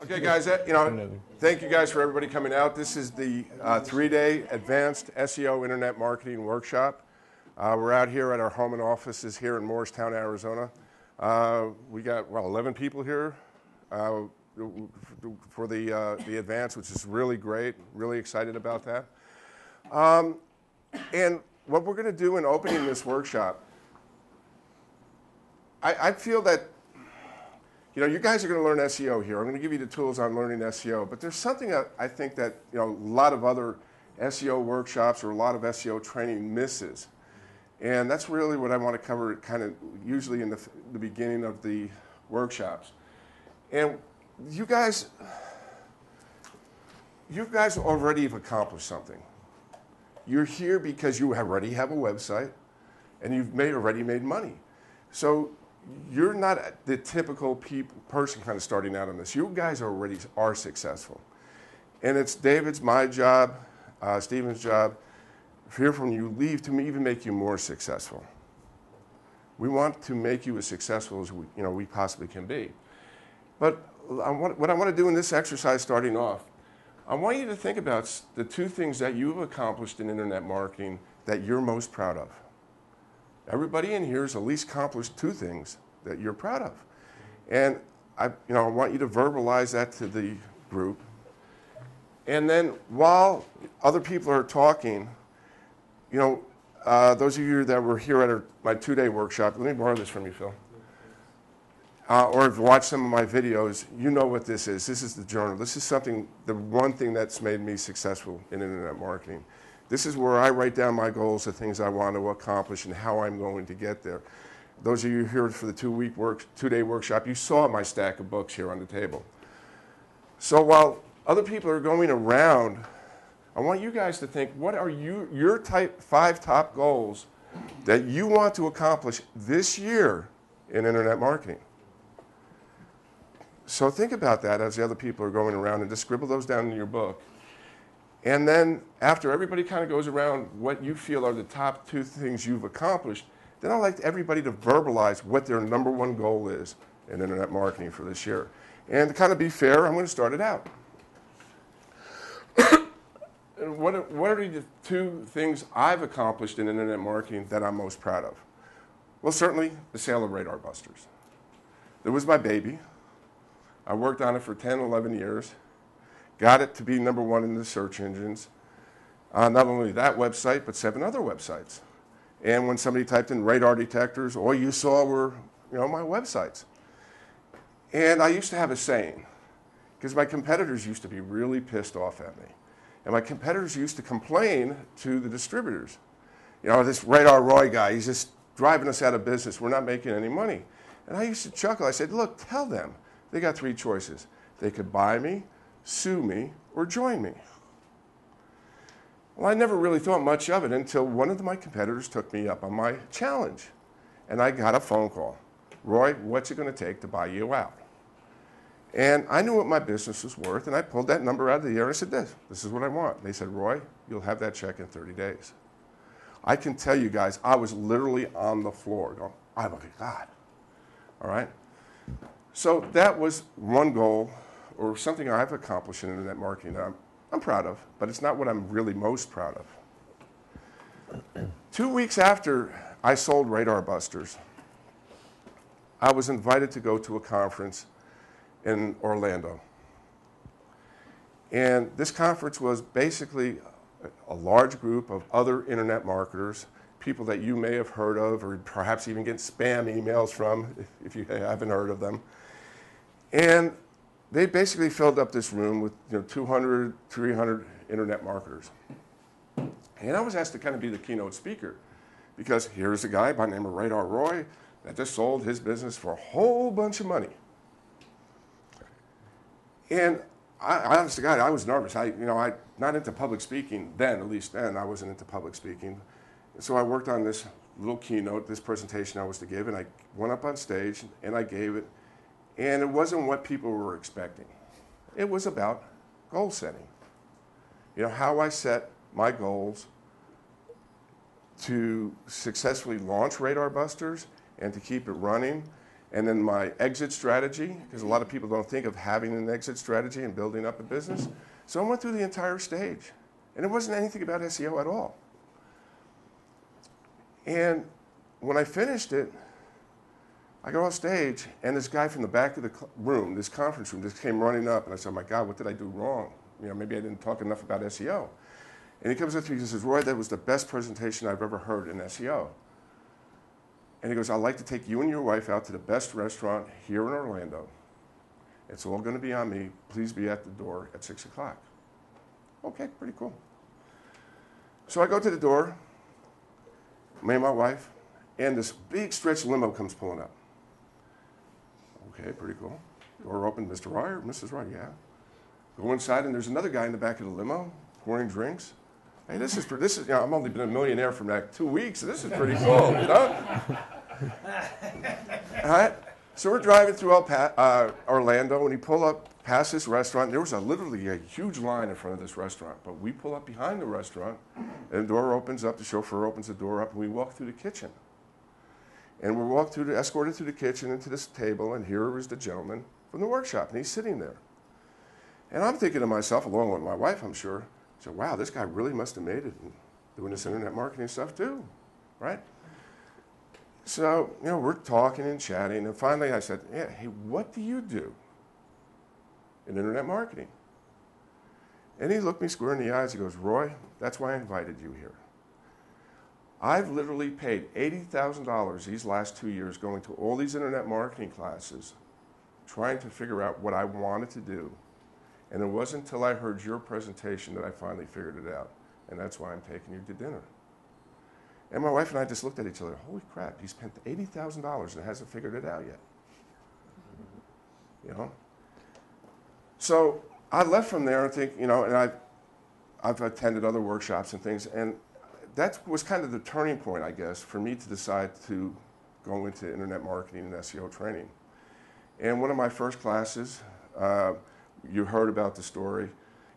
Okay, guys, thank you guys for everybody coming out. This is the 3-day Advanced SEO Internet Marketing Workshop. We're out here at our home and offices here in Morristown, Arizona. We got, 11 people here for the Advance, which is really great. Really excited about that. And what we're going to do in opening this workshop, I feel that you guys are going to learn SEO here. I'm going to give you the tools on learning SEO. But there's something that I think that a lot of other SEO workshops or a lot of SEO training misses. And that's really what I want to cover kind of usually in the beginning of the workshops. And you guys already have accomplished something. You're here because you already have a website and you've already made money. So you're not the typical person kind of starting out on this. You guys already are successful. And it's David's, my job, Stephen's job, here from you leave to even make you more successful. We want to make you as successful as we possibly can be. But what I want to do in this exercise starting off, I want you to think about the two things that you've accomplished in internet marketing that you're most proud of. Everybody in here has at least accomplished two things that you're proud of. And I want you to verbalize that to the group. And then while other people are talking, those of you that were here at my 2-day workshop, let me borrow this from you, Phil. Or have watched some of my videos, you know what this is. This is the journal. This is the one thing that's made me successful in internet marketing. This is where I write down my goals, the things I want to accomplish, and how I'm going to get there. Those of you here for the 2-day workshop, you saw my stack of books here on the table. So while other people are going around, I want you guys to think, what are your 5 top goals that you want to accomplish this year in internet marketing? So think about that as the other people are going around, and just scribble those down in your book. And then after everybody kind of goes around what you feel are the top 2 things you've accomplished, then I'd like everybody to verbalize what their number 1 goal is in internet marketing for this year. And to kind of be fair, I'm going to start it out. What are the 2 things I've accomplished in internet marketing that I'm most proud of? Well, certainly the sale of Radar Busters. It was my baby. I worked on it for 10, 11 years. Got it to be number 1 in the search engines. Not only that website, but 7 other websites. And when somebody typed in radar detectors, all you saw were my websites. And I used to have a saying, because my competitors used to be really pissed off at me. And my competitors used to complain to the distributors. This Radar Roy guy, he's just driving us out of business. We're not making any money. And I used to chuckle. I said, look, tell them. They got 3 choices. They could buy me, sue me, or join me. Well, I never really thought much of it until one of my competitors took me up on my challenge. And I got a phone call. Roy, what's it going to take to buy you out? And I knew what my business was worth, and I pulled that number out of the air and I said, this is what I want. And they said, Roy, you'll have that check in 30 days. I can tell you guys, I was literally on the floor going, oh my God. All right? So that was one goal, or something I've accomplished in internet marketing that I'm proud of, but it's not what I'm really most proud of. 2 weeks after I sold Radar Busters, I was invited to go to a conference in Orlando. And this conference was basically a large group of other internet marketers, people that you may have heard of or perhaps even get spam emails from if you haven't heard of them. And they basically filled up this room with 200, 300 internet marketers. And I was asked to kind of be the keynote speaker because here's a guy by the name of Radar Roy that just sold his business for a whole bunch of money. And I honest to God, I was nervous. I'm not into public speaking then, at least then I wasn't into public speaking. So I worked on this little keynote, this presentation I was to give, and I went up on stage and I gave it. And it wasn't what people were expecting. It was about goal setting. How I set my goals to successfully launch Radar Busters and to keep it running and then my exit strategy, because a lot of people don't think of having an exit strategy and building up a business. So I went through the entire stage, and it wasn't anything about SEO at all. And when I finished it, I go off stage, and this guy from the back of the room, this conference room, just came running up, and I said, oh my God, what did I do wrong? You know, maybe I didn't talk enough about SEO. And he comes up to me and says, Roy, that was the best presentation I've ever heard in SEO. And he goes, I'd like to take you and your wife out to the best restaurant here in Orlando. It's all going to be on me. Please be at the door at 6 o'clock. Okay, pretty cool. So I go to the door, me and my wife, and this big stretch limo comes pulling up. Okay, pretty cool. Door open, Mr. Roy or Mrs. Roy? Yeah. Go inside, and there's another guy in the back of the limo pouring drinks. Hey, this is, you know, I've only been a millionaire for like 2 weeks, so this is pretty cool, you know? All right, so we're driving through Orlando, and we pull up past this restaurant. There was literally a huge line in front of this restaurant, but we pull up behind the restaurant, and the door opens up, the chauffeur opens the door up, and we walk through the kitchen. And we're escorted through the kitchen into this table, and here is the gentleman from the workshop, and he's sitting there. And I'm thinking to myself, along with my wife, I'm sure, so wow, this guy really must have made it in doing this internet marketing stuff too, right? So, you know, we're talking and chatting, and finally I said, yeah, hey, what do you do in internet marketing? And he looked me square in the eyes, he goes, Roy, that's why I invited you here. I've literally paid $80,000 these last 2 years going to all these internet marketing classes, trying to figure out what I wanted to do. And it wasn't until I heard your presentation that I finally figured it out. And that's why I'm taking you to dinner. And my wife and I just looked at each other, holy crap, he spent $80,000 and hasn't figured it out yet. You know? So I left from there and think, you know, and I've attended other workshops and things, and that was kind of the turning point, I guess, for me to decide to go into internet marketing and SEO training. And one of my first classes, you heard about the story.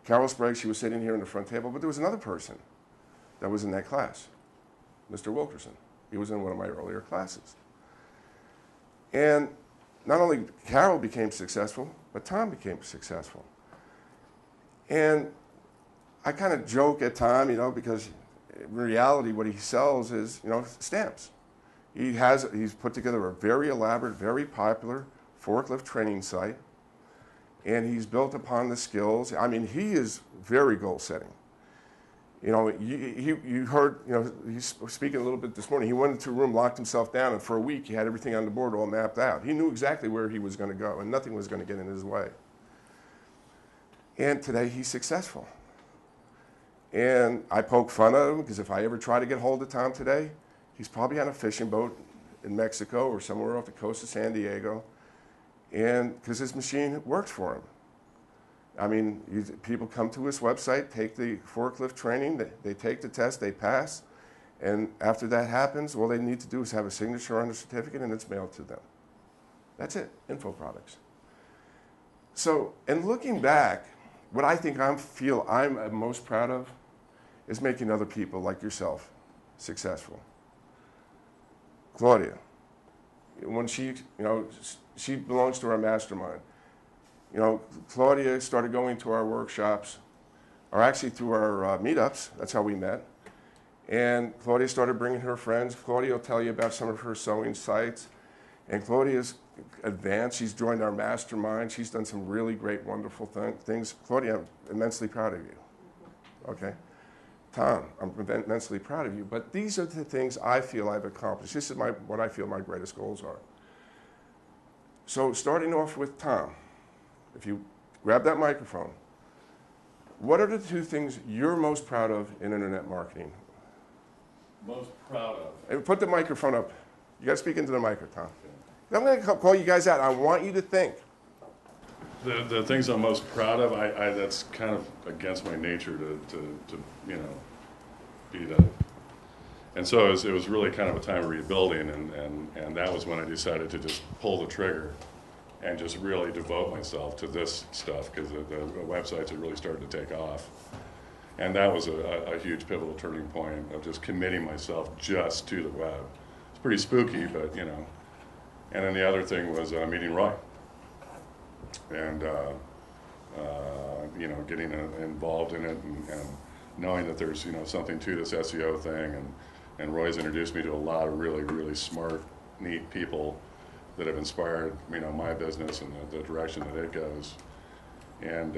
Carol Sprague, she was sitting here in the front table, but there was another person that was in that class, Mr. Wilkerson. He was in one of my earlier classes. And not only Carol became successful, but Tom became successful. And I kind of joke at Tom, you know, because in reality what he sells is, you know, stamps. He's put together a very elaborate, very popular forklift training site. And he's built upon the skills. I mean, he is very goal setting. You know, you heard, you know, he's speaking a little bit this morning. He went into a room, locked himself down, and for a week he had everything on the board all mapped out. He knew exactly where he was going to go, and nothing was going to get in his way. And today he's successful. And I poke fun at him because if I ever try to get hold of Tom today, he's probably on a fishing boat in Mexico or somewhere off the coast of San Diego. And because his machine works for him. I mean, people come to his website, take the forklift training, they take the test, they pass, and after that happens, all they need to do is have a signature on the certificate and it's mailed to them. That's it, info products. So, in looking back, what I think feel I'm most proud of is making other people like yourself successful. Claudia, when she belongs to our mastermind. You know, Claudia started going to our workshops, or actually through our meetups. That's how we met. And Claudia started bringing her friends. Claudia will tell you about some of her sewing sites. And Claudia's advanced. She's joined our mastermind. She's done some really great, wonderful things. Claudia, I'm immensely proud of you. Okay? Tom, I'm immensely proud of you. But these are the things I feel I've accomplished. This is what I feel my greatest goals are. So starting off with Tom, if you grab that microphone, what are the two things you're most proud of in internet marketing? Most proud of? And put the microphone up. You got to speak into the microphone. Okay. I'm going to call you guys out. I want you to think. The things I'm most proud of, that's kind of against my nature to you know, be the. And so it was really kind of a time of rebuilding, and that was when I decided to just pull the trigger and just really devote myself to this stuff, because the websites had really started to take off. And that was a huge pivotal turning point of just committing myself just to the web. It's pretty spooky, but you know. And then the other thing was meeting Roy, and you know, getting involved in it, and knowing that there's, you know, something to this SEO thing, and Roy's introduced me to a lot of really, really smart, neat people that have inspired, you know, my business and the direction that it goes. And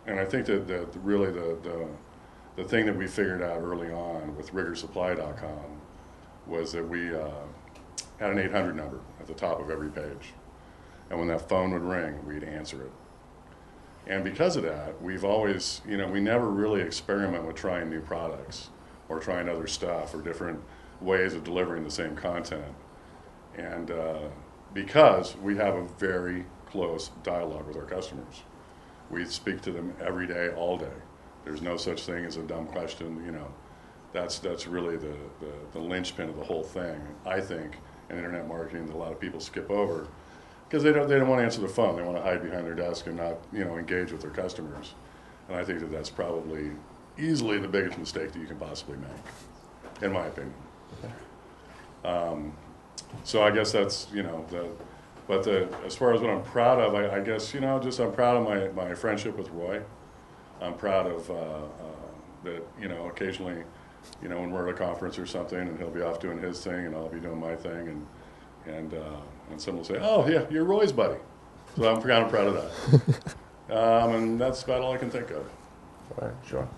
I think that really the thing that we figured out early on with RigorSupply.com was that we had an 800 number at the top of every page. And when that phone would ring, we'd answer it. And because of that, we've always, you know, we never really experiment with trying new products or trying other stuff or different ways of delivering the same content. And because we have a very close dialogue with our customers. We speak to them every day, all day. There's no such thing as a dumb question, you know. That's really the linchpin of the whole thing, I think, in internet marketing that a lot of people skip over because they don't want to answer the phone. They want to hide behind their desk and not, you know, engage with their customers. And I think that that's probably easily the biggest mistake that you can possibly make, in my opinion. So I guess that's, you know, but as far as what I'm proud of, I guess, you know, just I'm proud of my friendship with Roy. I'm proud of that, you know, occasionally, you know, when we're at a conference or something and he'll be off doing his thing and I'll be doing my thing, and someone will say, oh yeah, you're Roy's buddy. So I'm kind of proud of that. And that's about all I can think of. All right, sure.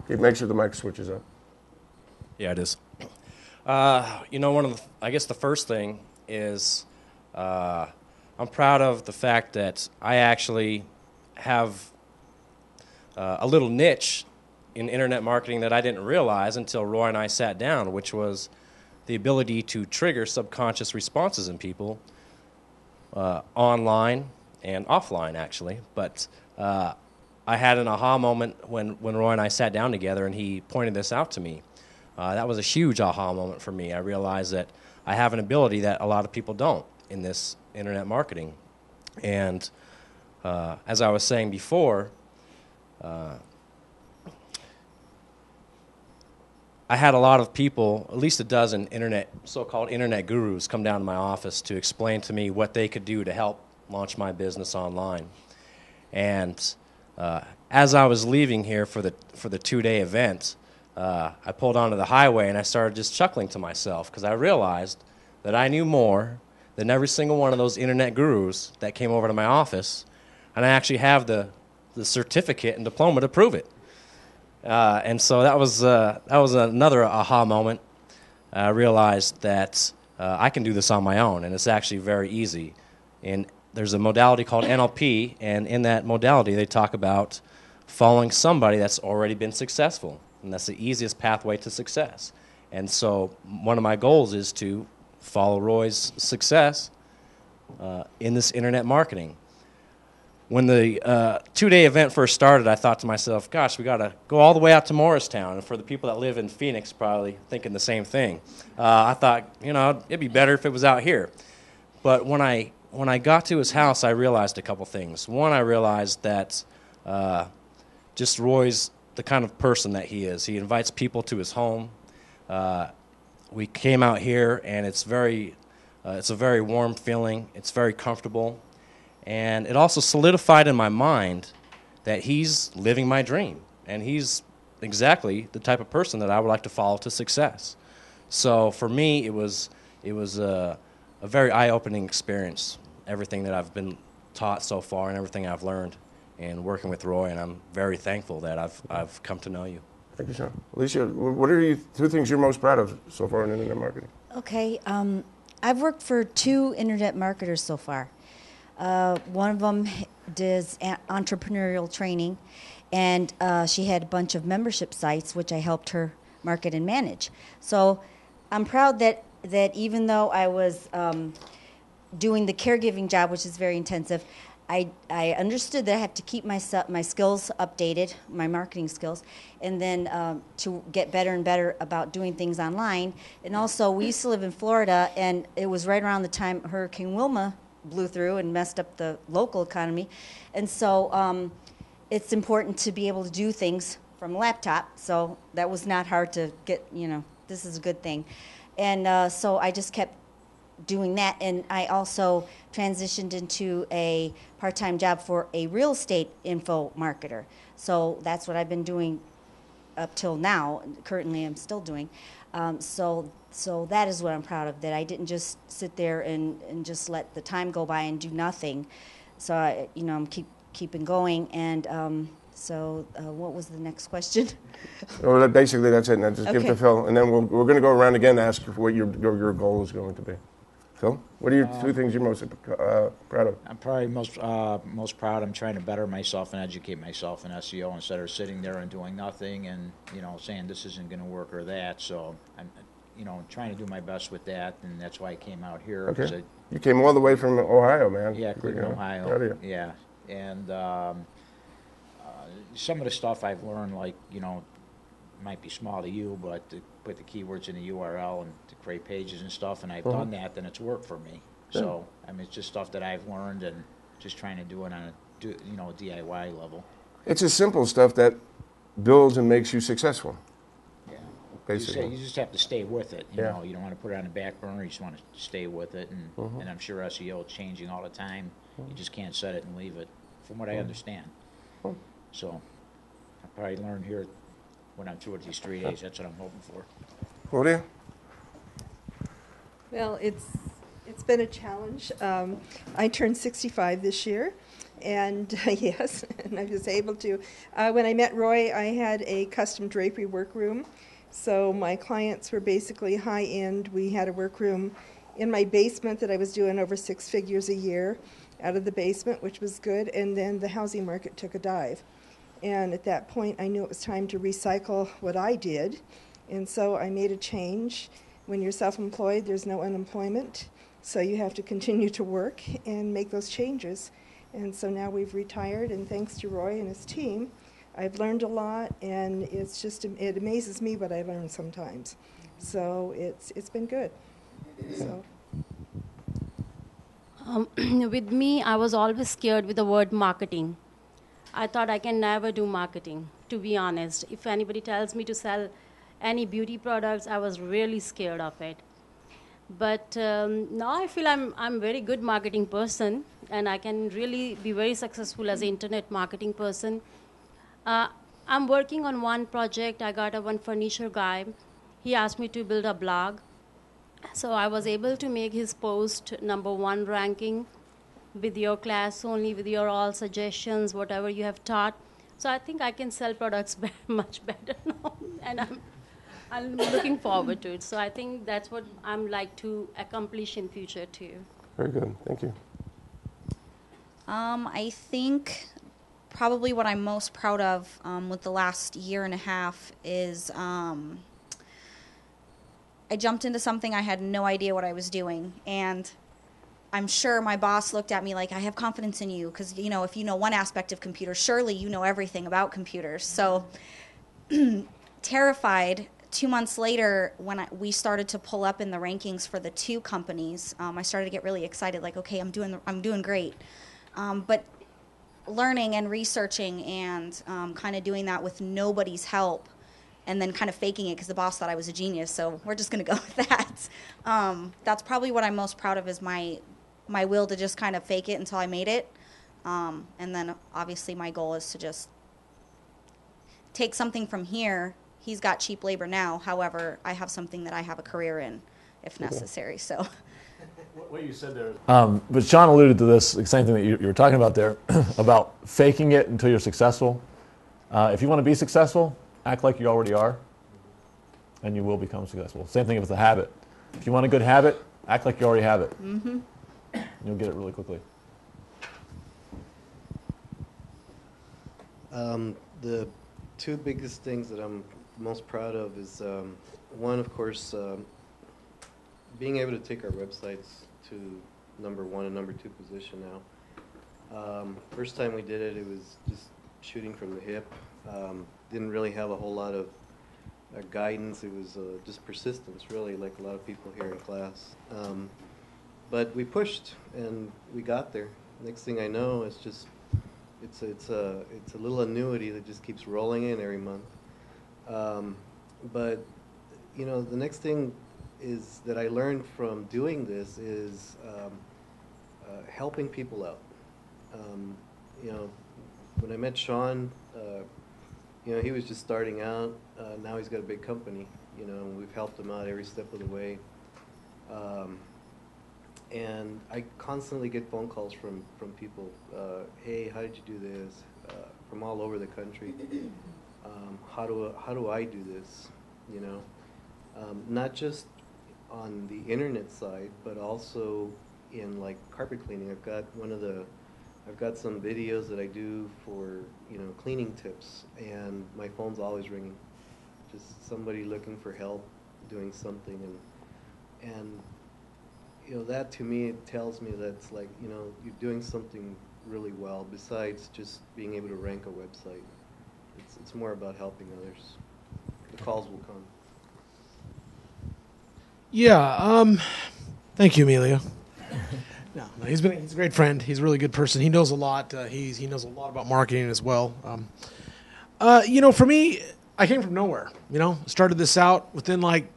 Okay, make sure the mic switches up. Yeah, it is. You know, I guess the first thing is I'm proud of the fact that I actually have a little niche in internet marketing that I didn't realize until Roy and I sat down, which was the ability to trigger subconscious responses in people online and offline, actually. But I had an aha moment when Roy and I sat down together and he pointed this out to me. That was a huge aha moment for me. I realized that I have an ability that a lot of people don't in this internet marketing. And as I was saying before, I had a lot of people, at least a dozen so-called internet gurus, come down to my office to explain to me what they could do to help launch my business online. And as I was leaving here for the 2-day event, I pulled onto the highway and I started just chuckling to myself because I realized that I knew more than every single one of those internet gurus that came over to my office, and I actually have the certificate and diploma to prove it. And so that was another aha moment. I realized that I can do this on my own, and it's actually very easy. And there's a modality called NLP, and in that modality they talk about following somebody that's already been successful, and that's the easiest pathway to success. And so one of my goals is to follow Roy's success in this internet marketing. When the 2-day event first started, I thought to myself, gosh, we got to go all the way out to Morristown. And for the people that live in Phoenix, probably thinking the same thing. I thought, you know, it'd be better if it was out here. But when I got to his house, I realized a couple things. One, I realized that just Roy's the kind of person that he is. He invites people to his home. We came out here, and it's a very warm feeling. It's very comfortable. And it also solidified in my mind that he's living my dream, and he's exactly the type of person that I would like to follow to success. So for me, it was a very eye-opening experience, everything that I've been taught so far and everything I've learned in working with Roy, and I'm very thankful that I've come to know you. Thank you, Sean. Alicia, what are you 2 things you're most proud of so far in internet marketing? Okay, I've worked for 2 internet marketers so far. One of them does entrepreneurial training, and she had a bunch of membership sites, which I helped her market and manage. So I'm proud that even though I was doing the caregiving job, which is very intensive, I understood that I have to keep my skills updated, my marketing skills, and then to get better and better about doing things online. And also, we used to live in Florida, and it was right around the time Hurricane Wilma blew through and messed up the local economy. And so it's important to be able to do things from a laptop. So that was not hard to get, you know, this is a good thing. And so I just kept doing that, and I also transitioned into a part-time job for a real estate info marketer. So that's what I've been doing up till now. Currently, I'm still doing. So that is what I'm proud of. That I didn't just sit there and just let the time go by and do nothing. So I'm keeping going. And what was the next question? Well, basically, that's it. Now just give it to Okay. Phil, and then we're going to go around again and ask you what your goal is going to be. Phil, what are your two things you're most proud of? I'm probably most proud. I'm trying to better myself and educate myself in SEO instead of sitting there and doing nothing and saying this isn't going to work or that. So I'm trying to do my best with that, and that's why I came out here. Okay. You came all the way from Ohio, man. Yeah, Cleveland, Ohio. Proud of you. Yeah, and some of the stuff I've learned, like might be small to you, but to put the keywords in the URL and to create pages and stuff, and I've done that, then it's worked for me. So I mean, it's just stuff that I've learned and just trying to do it on a DIY level. It's the simple stuff that builds and makes you successful. Yeah, Basically. you just have to stay with it. You Yeah. know, you don't want to put it on the back burner. You just want to stay with it, and I'm sure SEO is changing all the time. You just can't set it and leave it, from what I understand. So I probably learned here when I'm through with these 3 days. That's what I'm hoping for. Claudia? Well, it's been a challenge. I turned 65 this year, and yes, and I was able to. When I met Roy, I had a custom drapery workroom, so my clients were basically high-end. We had a workroom in my basement that I was doing over 6 figures a year out of the basement, which was good, and then the housing market took a dive. And at that point, I knew it was time to recycle what I did, and so I made a change. When you're self-employed, there's no unemployment, so you have to continue to work and make those changes. And so now we've retired, and thanks to Roy and his team, I've learned a lot, and it amazes me what I learn sometimes. So it's been good. So. With me, I was always scared with the word marketing. I thought I can never do marketing, to be honest. If anybody tells me to sell any beauty products, I was really scared of it. But now I feel I'm a very good marketing person, and I can really be very successful as an internet marketing person. I'm working on one project. I got one furniture guy. He asked me to build a blog. So I was able to make his post #1 ranking with your class only, with your all suggestions, whatever you have taught. So I think I can sell products much better now, and I'm looking forward to it. So I think that's what I'm like to accomplish in future too. Very good. Thank you. I think probably what I'm most proud of with the last year and a half is I jumped into something I had no idea what I was doing, and I'm sure my boss looked at me like, I have confidence in you because, if you know one aspect of computers, surely you know everything about computers. So terrified, 2 months later, when we started to pull up in the rankings for the 2 companies, I started to get really excited, like, okay, I'm doing great. But learning and researching and kind of doing that with nobody's help, and then kind of faking it because the boss thought I was a genius, so we're just going to go with that. That's probably what I'm most proud of, is my will to just kind of fake it until I made it. And then obviously my goal is to just take something from here. He's got cheap labor now. However, I have something that I have a career in if necessary. So. What you said there. But Sean alluded to this, the same thing that you were talking about there, about faking it until you're successful. If you want to be successful, act like you already are, and you will become successful. Same thing with the habit. If you want a good habit, act like you already have it. Mm-hmm. You'll get it really quickly. The 2 biggest things that I'm most proud of is, one, of course, being able to take our websites to #1 and #2 position now. First time we did it, it was just shooting from the hip. Didn't really have a whole lot of guidance. It was just persistence, really, like a lot of people here in class. But we pushed, and we got there. Next thing I know, it's a little annuity that just keeps rolling in every month. But the next thing is that I learned from doing this is helping people out. You know, when I met Sean, you know, he was just starting out. Now he's got a big company, you know, and we've helped him out every step of the way. And I constantly get phone calls from people. Hey, how did you do this? From all over the country. How do I do this? You know, not just on the internet side, but also in like carpet cleaning. I've got some videos that I do for, you know, cleaning tips, and my phone's always ringing. Just somebody looking for help doing something, and you know, that to me, it tells me that's like, you know, you're doing something really well besides just being able to rank a website. It's more about helping others. The calls will come. Yeah. Thank you, Emilio. No, he's a great friend. He's a really good person. He knows a lot. He knows a lot about marketing as well. You know, for me, I came from nowhere. You know, started this out within like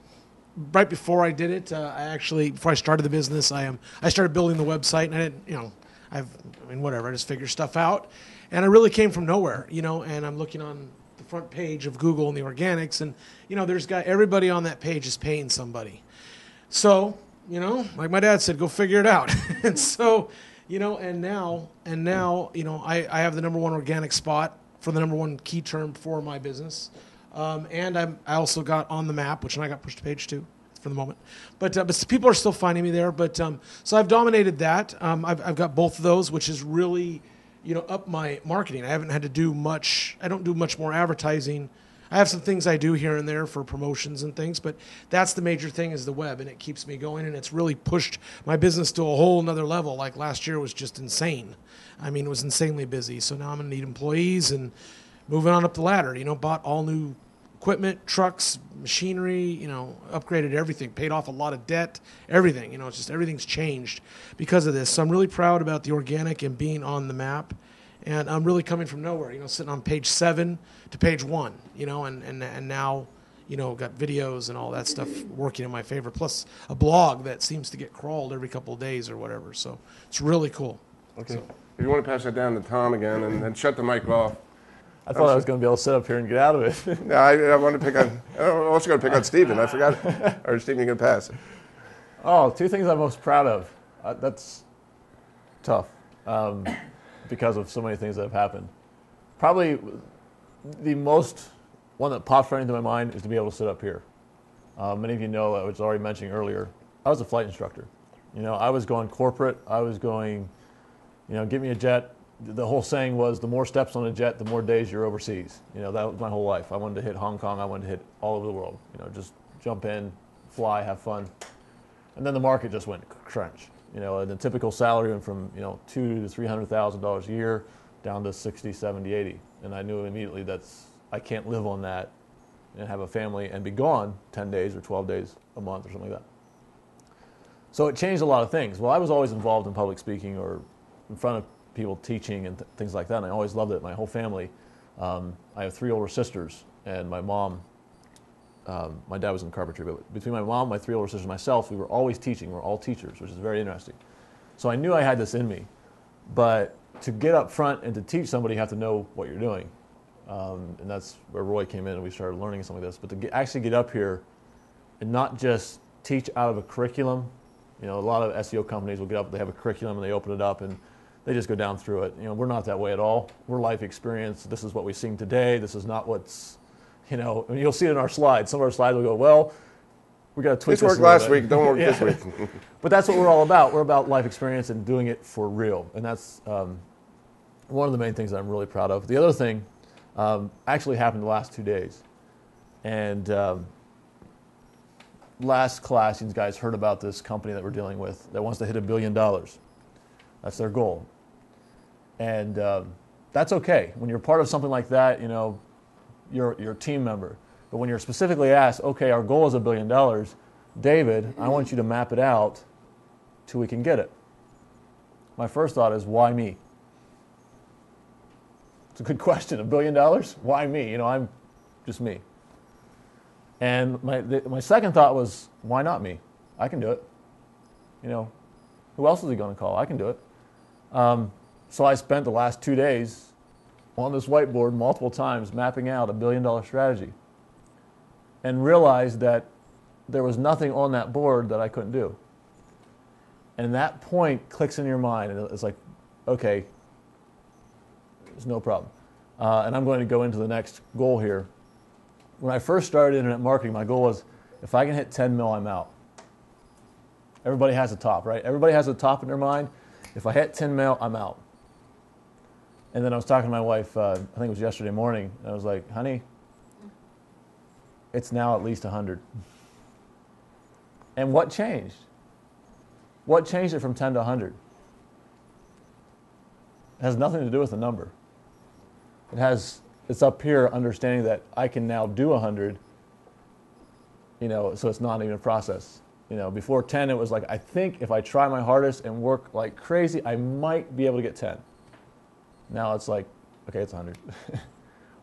right before I did it. Before I started the business, I started building the website, and I didn't, you know, I just figure stuff out, and I really came from nowhere. You know, and I'm looking on the front page of Google and the organics, and you know, everybody on that page is paying somebody. So, you know, like my dad said, go figure it out. And so, you know, and now, you know, I have the #1 organic spot for the #1 key term for my business. And I also got on the map, which I got pushed to page 2 for the moment. But people are still finding me there. But so I've dominated that. I've got both of those, which is really, you know, up my marketing. I haven't had to do much. I don't do much more advertising. I have some things I do here and there for promotions and things, but that's the major thing is the web, and it keeps me going, and it's really pushed my business to a whole nother level. Like last year was just insane. I mean, it was insanely busy. So now I'm going to need employees and moving on up the ladder. You know, bought all new equipment, trucks, machinery, you know, upgraded everything, paid off a lot of debt, everything. You know, it's just everything's changed because of this. So I'm really proud about the organic and being on the map. And I'm really coming from nowhere, you know, sitting on page 7 to page 1, you know, and now, you know, got videos and all that stuff working in my favor, plus a blog that seems to get crawled every couple of days or whatever. So it's really cool. Okay. So. If you want to pass that down to Tom again and shut the mic off. I thought I was going to be able to sit up here and get out of it. No, I want to pick on, I'm also going to pick on Stephen. I forgot. Or Stephen, you're going to pass it. Oh, 2 things I'm most proud of. That's tough because of so many things that have happened. Probably the most one that pops right into my mind is to be able to sit up here. Many of you know, I was already mentioning earlier, I was a flight instructor. You know, I was going corporate. I was going, you know, give me a jet. The whole saying was, the more steps on a jet, the more days you're overseas. You know, that was my whole life. I wanted to hit Hong Kong. I wanted to hit all over the world. You know, just jump in, fly, have fun. And then the market just went crunch. You know, and the typical salary went from, you know, $200,000 to $300,000 a year down to 60, 70, 80. And I knew immediately I can't live on that and have a family and be gone 10 days or 12 days a month or something like that. So it changed a lot of things. Well, I was always involved in public speaking or in front of people teaching and things like that, and I always loved it. My whole family, I have 3 older sisters, and my mom, my dad was in carpentry, but between my mom, my 3 older sisters, and myself, we were always teaching. We were all teachers, which is very interesting. So I knew I had this in me, but to get up front and to teach somebody, you have to know what you're doing. And that's where Roy came in and we started learning some of this. But to actually get up here and not just teach out of a curriculum. You know, a lot of SEO companies will get up, they have a curriculum and they open it up and they just go down through it. You know, we're not that way at all. We're life experience. This is what we've seen today. This is not what's, you know, I mean, you'll see it in our slides. Some of our slides will go, well, we got to tweak this worked last week, don't work this week. But that's what we're all about. We're about life experience and doing it for real. And that's one of the main things that I'm really proud of. The other thing actually happened the last 2 days. And last class, you guys heard about this company that we're dealing with that wants to hit $1 billion. That's their goal. And that's okay. When you're part of something like that, you know, you're a team member. But when you're specifically asked, okay, our goal is $1 billion, David, I want you to map it out till we can get it. My first thought is, why me? It's a good question. $1 billion? Why me? You know, I'm just me. And my second thought was, why not me? I can do it. You know, who else is he going to call? I can do it. So I spent the last 2 days on this whiteboard multiple times mapping out a $1 billion strategy and realized that there was nothing on that board that I couldn't do. And that point clicks in your mind, and it's like, okay, there's no problem. And I'm going to go into the next goal here. When I first started internet marketing, my goal was, if I can hit 10 mil, I'm out. Everybody has a top, right? Everybody has a top in their mind. If I hit 10 mil, I'm out. And then I was talking to my wife, I think it was yesterday morning, and I was like, honey, it's now at least 100. And what changed? What changed it from 10 to 100? It has nothing to do with the number. It's up here understanding that I can now do 100, you know, so it's not even a process. You know, before 10, it was like, I think if I try my hardest and work like crazy, I might be able to get 10. Now it's like, okay, it's 100.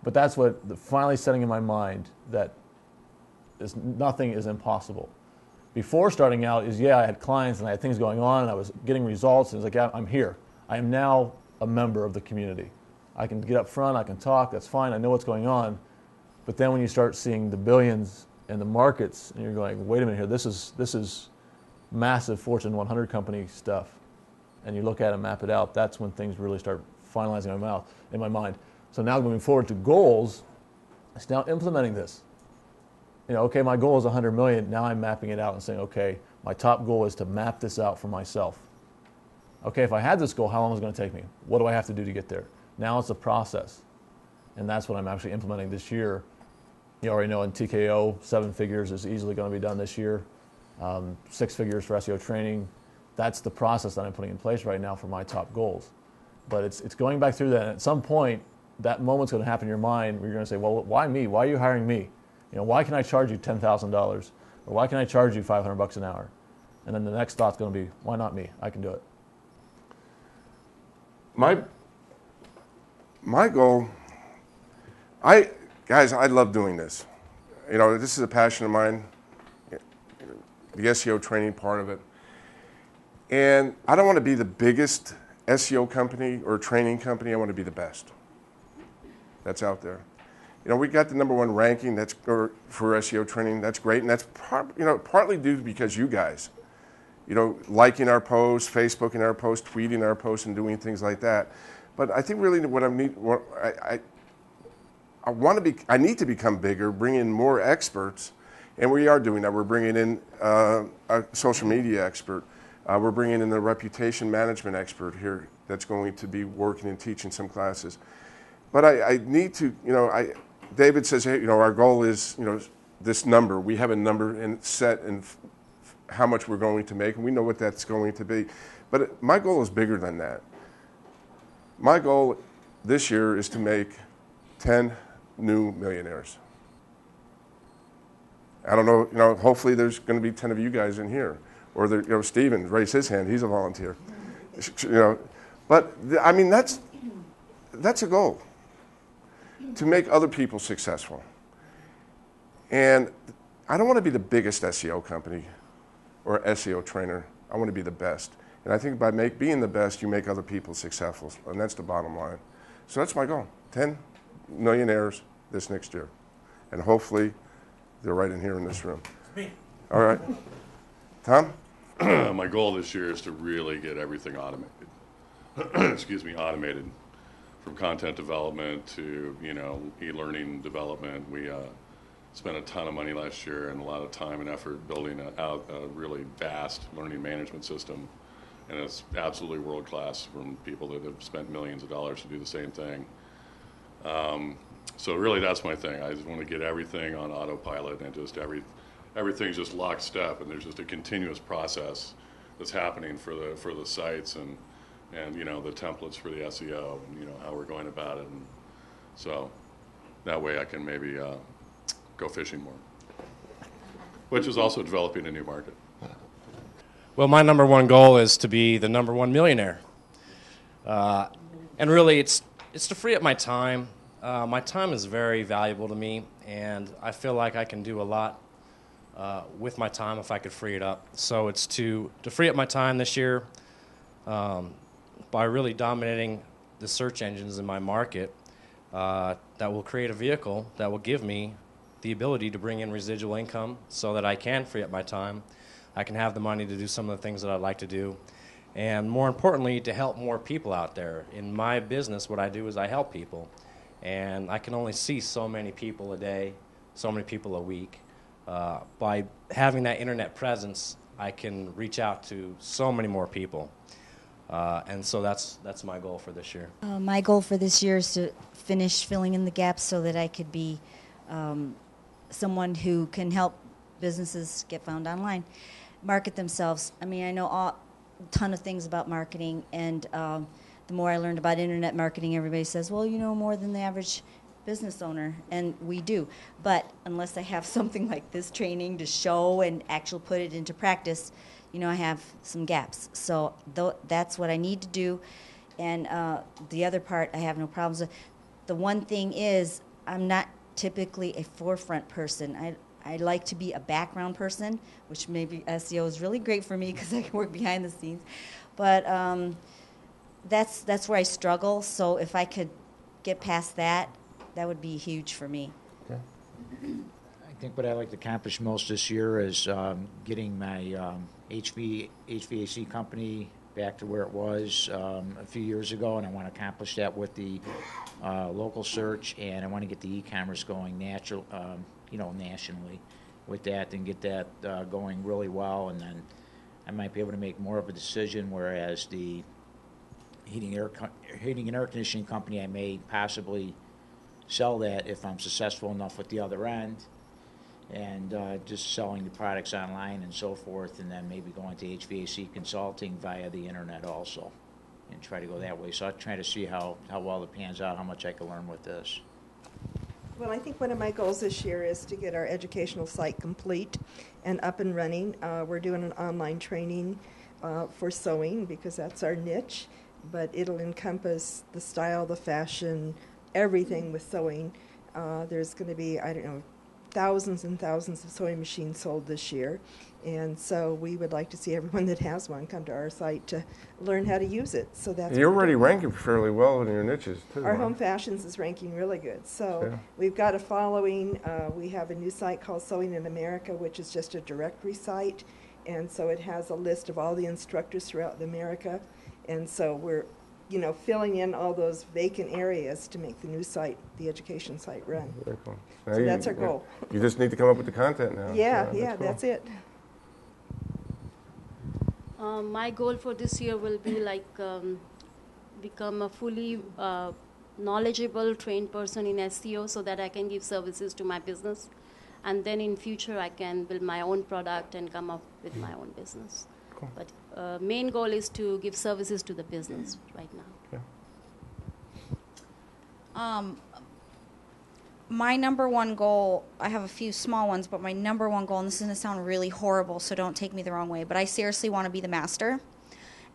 But that's what finally setting in my mind that nothing is impossible. Before starting out is, yeah, I had clients and I had things going on and I was getting results, and it's like, yeah, I'm here. I am now a member of the community. I can get up front, I can talk, that's fine, I know what's going on. But then when you start seeing the billions and the markets, and you're going, wait a minute here, this is massive Fortune 100 company stuff, and you look at it and map it out, that's when things really start finalizing in my mind. So now moving forward to goals, it's now implementing this. You know, okay, my goal is 100 million, now I'm mapping it out and saying, okay, my top goal is to map this out for myself. Okay, if I had this goal, how long is it going to take me? What do I have to do to get there? Now it's a process, and that's what I'm actually implementing this year. You already know in TKO, 7 figures is easily going to be done this year. 6 figures for SEO training. That's the process that I'm putting in place right now for my top goals. But it's going back through that, and at some point, that moment's going to happen in your mind where you're going to say, well, why me? Why are you hiring me? You know, why can I charge you $10,000? Or why can I charge you $500 an hour? And then the next thought's going to be, why not me? I can do it. My goal, guys, I love doing this. You know, this is a passion of mine, the SEO training part of it. And I don't want to be the biggest SEO company or training company. I want to be the best that's out there. You know, we got the #1 ranking for SEO training. That's great, and that's partly due because you guys, you know, liking our posts, Facebooking our posts, tweeting our posts, and doing things like that. But I think really what I need to become bigger, bring in more experts, and we are doing that. We're bringing in a social media expert. We're bringing in a reputation management expert here that's going to be working and teaching some classes. But I need to, you know, David says, hey, you know, our goal is, you know, this number. We have a number and set and how much we're going to make, and we know what that's going to be. But my goal is bigger than that. My goal this year is to make 10 new millionaires. I don't know, you know, hopefully there's going to be 10 of you guys in here. Or, you know, Steven raised his hand, he's a volunteer. You know, but, I mean, that's a goal, to make other people successful. And I don't want to be the biggest SEO company or SEO trainer. I want to be the best. And I think by being the best, you make other people successful. And that's the bottom line. So that's my goal, 10 millionaires this next year. And hopefully, they're right in here in this room. Me. All right. Tom? My goal this year is to really get everything automated. Excuse me, automated. From content development to, you know, e-learning development. We spent a ton of money last year and a lot of time and effort building out a really vast learning management system. And it's absolutely world class from people that have spent millions of dollars to do the same thing. So really that's my thing. I just want to get everything on autopilot and just everything's just lockstep, and there's just a continuous process that's happening for the sites and you know, the templates for the SEO and, you know, how we're going about it. And so that way I can maybe go fishing more, which is also developing a new market. Well, my #1 goal is to be the #1 millionaire. And really, it's to free up my time. My time is very valuable to me, and I feel like I can do a lot with my time if I could free it up. So it's to free up my time this year by really dominating the search engines in my market that will create a vehicle that will give me the ability to bring in residual income so that I can free up my time. I can have the money to do some of the things that I'd like to do. And more importantly, to help more people out there. In my business, what I do is I help people. And I can only see so many people a day, so many people a week. By having that internet presence, I can reach out to so many more people. And so that's my goal for this year. My goal for this year is to finish filling in the gaps so that I could be someone who can help businesses get found online, market themselves. I mean, I know a ton of things about marketing, and the more I learned about internet marketing, everybody says, well, you know more than the average business owner, and we do. But unless I have something like this training to show and actually put it into practice, you know, I have some gaps. So that's what I need to do. And the other part, I have no problems with. The one thing is, I'm not typically a forefront person. I like to be a background person, which maybe SEO is really great for me because I can work behind the scenes. But that's where I struggle. So if I could get past that, that would be huge for me. Okay. I think what I'd like to accomplish most this year is getting my HVAC company back to where it was a few years ago, and I want to accomplish that with the local search, and I want to get the e-commerce going nationally with that, and get that going really well, and then I might be able to make more of a decision, whereas the heating and air conditioning company, I may possibly sell that if I'm successful enough with the other end, and just selling the products online and so forth, and then maybe going to HVAC consulting via the internet also, and try to go that way. So I'll try to see how well it pans out, how much I can learn with this. Well, I think one of my goals this year is to get our educational site complete and up and running. We're doing an online training for sewing because that's our niche, but it'll encompass the style, the fashion, everything with sewing. There's going to be, I don't know, thousands and thousands of sewing machines sold this year, and so we would like to see everyone that has one come to our site to learn how to use it. So that's You're already ranking fairly well in your niches, too. our right? home fashions is ranking really good. So Yeah. we've got a following. We have a new site called Sewing in America, which is just a directory site, and so it has a list of all the instructors throughout America, and so we're filling in all those vacant areas to make the new site, the education site, run. Very cool. So that's our goal. You just need to come up with the content now. Yeah, So cool. that's it. My goal for this year will be become a fully knowledgeable, trained person in SEO so that I can give services to my business. And then in future, I can build my own product and come up with my own business. Cool. But main goal is to give services to the business right now. Okay. My number one goal, I have a few small ones, but my number one goal, and this is going to sound really horrible, so don't take me the wrong way, but I seriously want to be the master.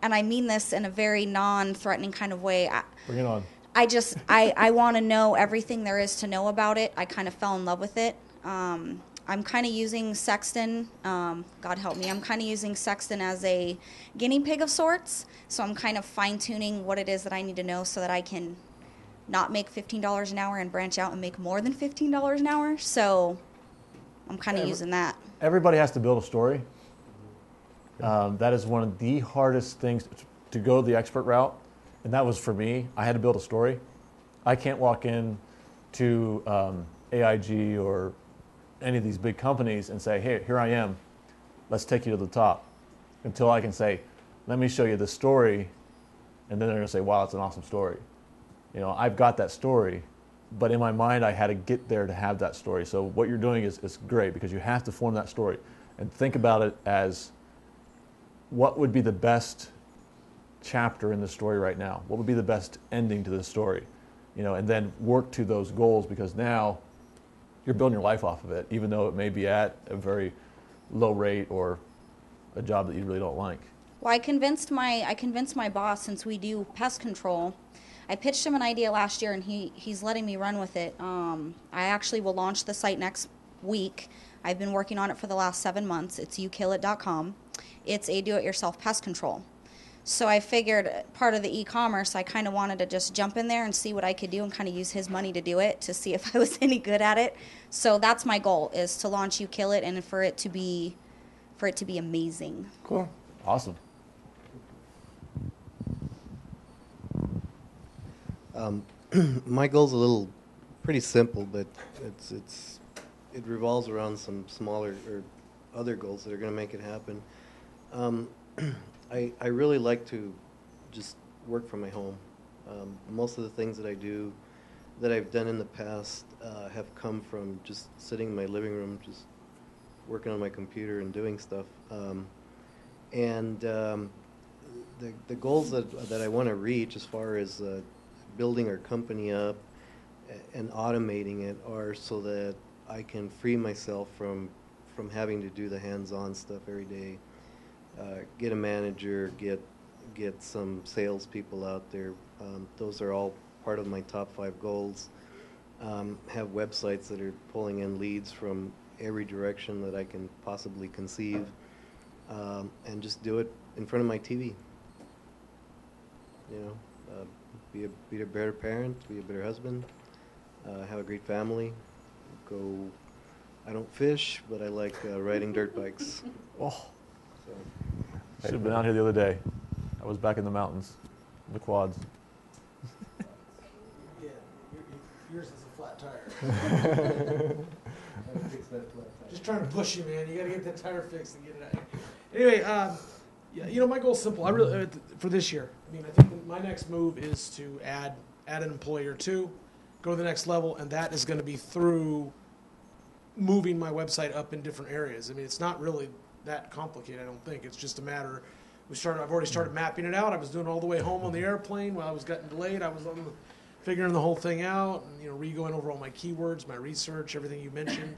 And I mean this in a very non-threatening kind of way. Bring it on. I want to know everything there is to know about it. I kind of fell in love with it. I'm kind of using Sexton, God help me, I'm kind of using Sexton as a guinea pig of sorts. So I'm kind of fine-tuning what it is that I need to know so that I can not make $15 an hour and branch out and make more than $15 an hour. So I'm kind of using that. Everybody has to build a story. That is one of the hardest things to go the expert route. And that was for me. I had to build a story. I can't walk in to AIG or any of these big companies and say, hey, here I am. Let's take you to the top. Until I can say, let me show you this story. And then they're going to say, wow, it's an awesome story. I've got that story, but in my mind, I had to get there to have that story. So what you're doing is great because you have to form that story and think about it as what would be the best chapter in the story right now? What would be the best ending to the story? And then work to those goals because now you're building your life off of it, even though it may be at a very low rate or a job that you really don't like. Well, I convinced my boss, since we do pest control, I pitched him an idea last year, and he's letting me run with it. I actually will launch the site next week. I've been working on it for the last 7 months. It's youkillit.com. It's a do-it-yourself pest control. So I figured part of the e-commerce, I kind of wanted to just jump in there and see what I could do and kind of use his money to do it to see if I was any good at it. So that's my goal, is to launch You Kill It and for it to be amazing. Cool. Awesome. My goal's a little pretty simple, but it revolves around some smaller or other goals that are going to make it happen. I really like to just work from my home. Most of the things that I do, that I've done in the past, have come from just sitting in my living room, just working on my computer and doing stuff. The goals that I want to reach as far as building our company up and automating it are so that I can free myself from having to do the hands-on stuff every day. Get a manager, get some salespeople out there. Those are all part of my top 5 goals. Have websites that are pulling in leads from every direction that I can possibly conceive, and just do it in front of my TV. You know, be a better parent, be a better husband, have a great family. I don't fish, but I like riding dirt bikes. Oh, So, should have been out here the other day. I was back in the mountains, the quads. Yeah, yours is a flat tire. Just trying to push you, man. You got to get that tire fixed and get it out. Anyway, yeah, you know, my goal's simple. I really for this year. I mean, I think that my next move is to add an employee or two, go to the next level, and that is going to be through moving my website up in different areas. I mean, it's not really that complicated, I don't think. It's just a matter. I've already started mapping it out. I was doing it all the way home on the airplane while I was getting delayed. I was figuring the whole thing out, and, you know, re-going over all my keywords, my research, everything you mentioned.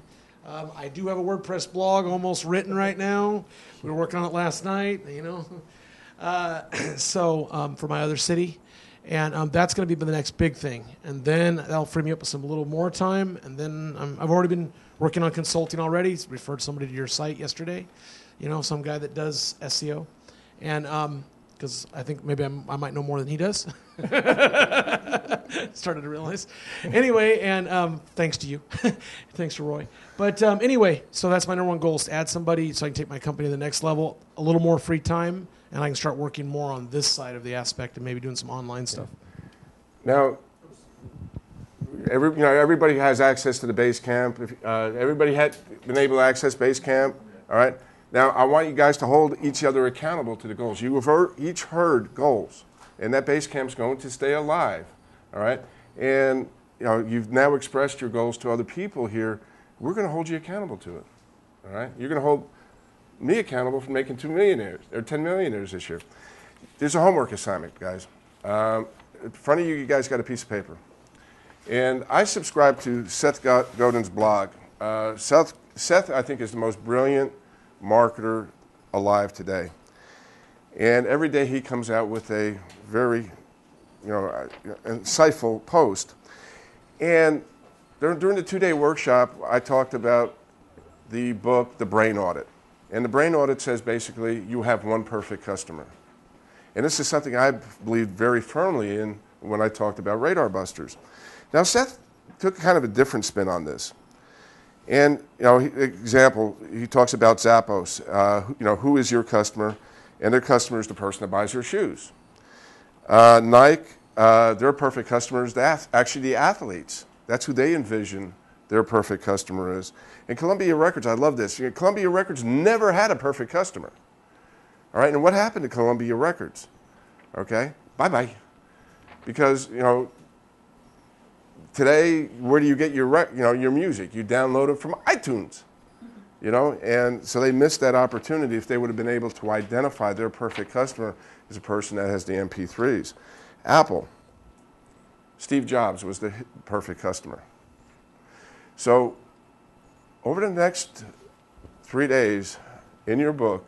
I do have a WordPress blog almost written right now. We were working on it last night, you know. For my other city. And that's going to be the next big thing. And then that'll free me up with some little more time. And then I've already been working on consulting already. Referred somebody to your site yesterday, you know, some guy that does SEO. And because I think maybe I might know more than he does. Started to realize. Anyway, and thanks to you. Thanks to Roy. But anyway, so that's my number one goal, is to add somebody so I can take my company to the next level, a little more free time, and I can start working more on this side of the aspect and maybe doing some online stuff. Now, everybody has access to the Basecamp. Everybody had been able to access Basecamp, all right? Now, I want you guys to hold each other accountable to the goals. You have each heard goals, and that Basecamp's going to stay alive, all right? And you know, you've now expressed your goals to other people here. We're going to hold you accountable to it, all right? You're going to hold me accountable for making 2 millionaires or 10 millionaires this year. There's a homework assignment, guys. In front of you, you guys got a piece of paper. And I subscribe to Seth Godin's blog. Seth, I think, is the most brilliant marketer alive today. And every day he comes out with a very, insightful post. And during the 2-day workshop, I talked about the book, The Brain Audit. And the Brain Audit says basically you have one perfect customer. And this is something I believed very firmly in when I talked about Radar Busters. Now, Seth took kind of a different spin on this. And, example, he talks about Zappos. Who is your customer? And their customer is the person that buys your shoes. Nike, their perfect customer is actually the athletes. That's who they envision their perfect customer is. And Columbia Records, I love this. Columbia Records never had a perfect customer. All right, and what happened to Columbia Records? Okay, bye-bye. Because, today, where do you get your music? You download it from iTunes, and so they missed that opportunity if they would have been able to identify their perfect customer as a person that has the MP3s. Apple, Steve Jobs was the perfect customer. So over the next 3 days in your book,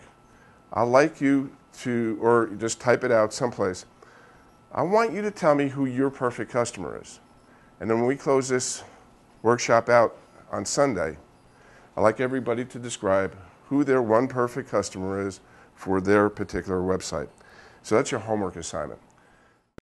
I'd like you to, or just type it out someplace, I want you to tell me who your perfect customer is. And then when we close this workshop out on Sunday, I'd like everybody to describe who their one perfect customer is for their particular website. So that's your homework assignment.